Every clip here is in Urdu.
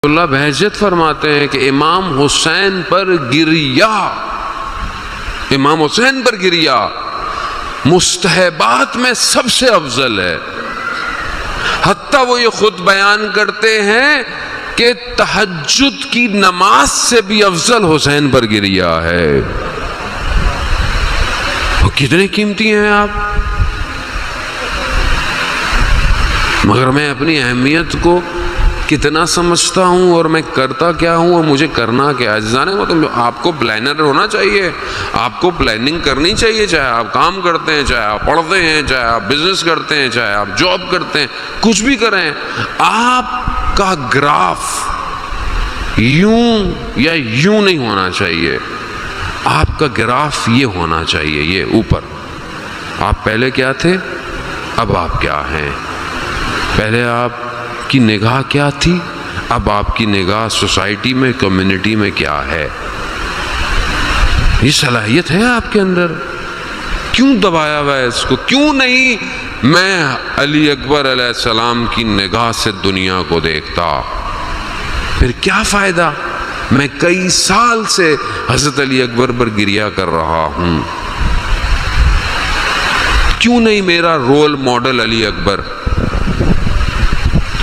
اللہ بہجت فرماتے ہیں کہ امام حسین پر گریا، امام حسین پر گریا مستحبات میں سب سے افضل ہے۔ حتیٰ وہ یہ خود بیان کرتے ہیں کہ تہجد کی نماز سے بھی افضل حسین پر گریا ہے۔ وہ کتنے قیمتی ہیں آپ، مگر میں اپنی اہمیت کو کتنا سمجھتا ہوں اور میں کرتا کیا ہوں اور مجھے کرنا کیا ہے۔ جانے مطلب آپ کو پلانر ہونا چاہیے، آپ کو پلاننگ کرنی چاہیے، چاہے آپ کام کرتے ہیں، چاہے آپ پڑھتے ہیں، چاہے آپ بزنس کرتے ہیں، چاہے آپ جاب کرتے ہیں، کچھ بھی کریں، آپ کا گراف یوں یا یوں نہیں ہونا چاہیے، آپ کا گراف یہ ہونا چاہیے، یہ اوپر۔ آپ پہلے کیا تھے، اب آپ کیا ہیں۔ پہلے آپ کی نگاہ کیا تھی، اب آپ کی نگاہ سوسائٹی میں، کمیونٹی میں کیا ہے۔ یہ صلاحیت ہے آپ کے اندر، کیوں دبایا ہوا ہے اس کو؟ کیوں نہیں میں علی اکبر علیہ السلام کی نگاہ سے دنیا کو دیکھتا؟ پھر کیا فائدہ؟ میں کئی سال سے حضرت علی اکبر پر گریہ کر رہا ہوں، کیوں نہیں میرا رول ماڈل علی اکبر؟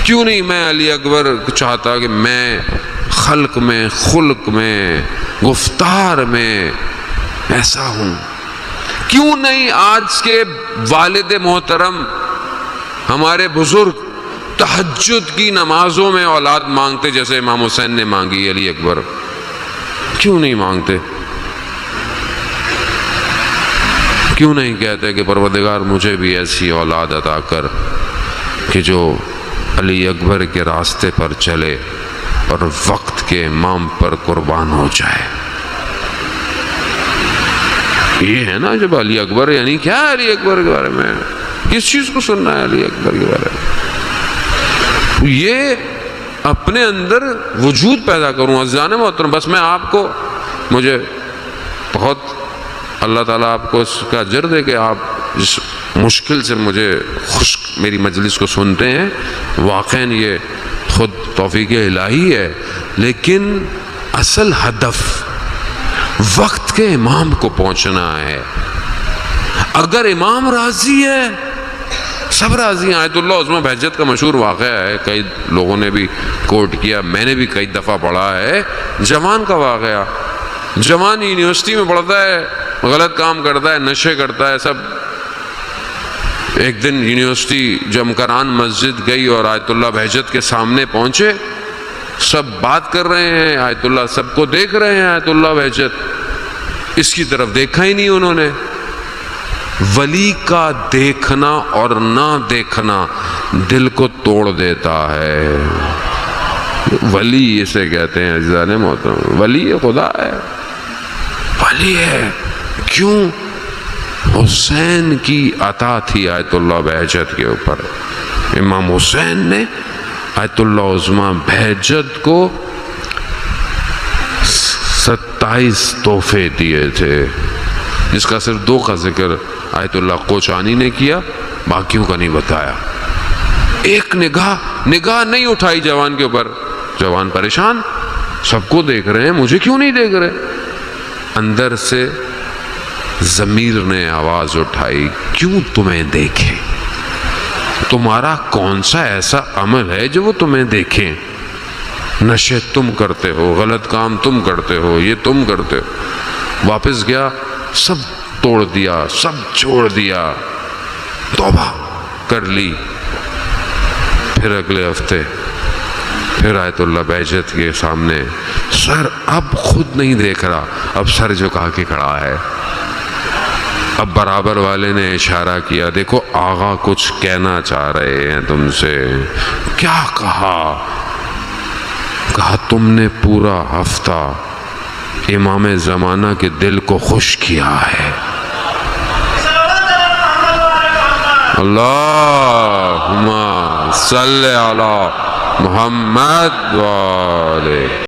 کیوں نہیں میں علی اکبر چاہتا کہ میں خلق میں، خلق میں، گفتار میں ایسا ہوں؟ کیوں نہیں آج کے والد محترم ہمارے بزرگ تہجد کی نمازوں میں اولاد مانگتے جیسے امام حسین نے مانگی علی اکبر؟ کیوں نہیں مانگتے؟ کیوں نہیں کہتے کہ پروردگار مجھے بھی ایسی اولاد عطا کر کہ جو علی اکبر کے راستے پر چلے اور وقت کے امام پر قربان ہو جائے؟ یہ ہے نا جب علی اکبر، یعنی کیا ہے علی اکبر کے بارے میں؟ کس چیز کو سننا ہے علی اکبر کے بارے میں؟ یہ اپنے اندر وجود پیدا کروں عزیزان محترم۔ بس میں آپ کو، مجھے بہت اللہ تعالیٰ آپ کو اس کا اجر دے کہ آپ جس مشکل سے مجھے میری مجلس کو سنتے ہیں، واقعاً یہ خود توفیق الہی ہے، لیکن اصل ہدف وقت کے امام کو پہنچنا ہے۔ اگر امام راضی ہے، سب راضی ہیں۔ آیت اللہ عظمہ بہجت کا مشہور واقعہ ہے، کئی لوگوں نے بھی کوٹ کیا، میں نے بھی کئی دفعہ پڑھا ہے۔ جوان کا واقعہ، جوان یونیورسٹی میں پڑھتا ہے، غلط کام کرتا ہے، نشے کرتا ہے، سب۔ ایک دن یونیورسٹی جمکران مسجد گئی اور آیت اللہ بہجت کے سامنے پہنچے، سب بات کر رہے ہیں، آیت اللہ سب کو دیکھ رہے ہیں، آیت اللہ بہجت اس کی طرف دیکھا ہی نہیں انہوں نے۔ ولی کا دیکھنا اور نہ دیکھنا دل کو توڑ دیتا ہے۔ ولی اسے کہتے ہیں عزیزان محترم، ولی خدا ہے، ولی ہے۔ کیوں؟ حسین کی عطا تھی آیت اللہ بہجت کے اوپر۔ امام حسین نے آیت اللہ عظمہ بہجت کو 27 تحفے دیے تھے، جس کا صرف 2 کا ذکر آیت اللہ کوچانی نے کیا، باقیوں کا نہیں بتایا۔ ایک نگاہ نہیں اٹھائی جوان کے اوپر، جوان پریشان، سب کو دیکھ رہے ہیں، مجھے کیوں نہیں دیکھ رہے؟ اندر سے ضمیر نے آواز اٹھائی، کیوں تمہیں دیکھیں؟ تمہارا کون سا ایسا عمل ہے جو وہ تمہیں دیکھیں؟ نشے تم کرتے ہو، غلط کام تم کرتے ہو، یہ تم کرتے ہو۔ واپس گیا، سب توڑ دیا، سب چھوڑ دیا، توبہ کر لی۔ پھر اگلے ہفتے پھر آیت اللہ بہجت کے سامنے، سر اب خود نہیں دیکھ رہا، اب سر جھکا کے کھڑا ہے۔ اب برابر والے نے اشارہ کیا، دیکھو آغا کچھ کہنا چاہ رہے ہیں تم سے۔ کیا کہا؟ کہا تم نے پورا ہفتہ امام زمانہ کے دل کو خوش کیا ہے۔ اللہم صلی علی محمد وآلہ۔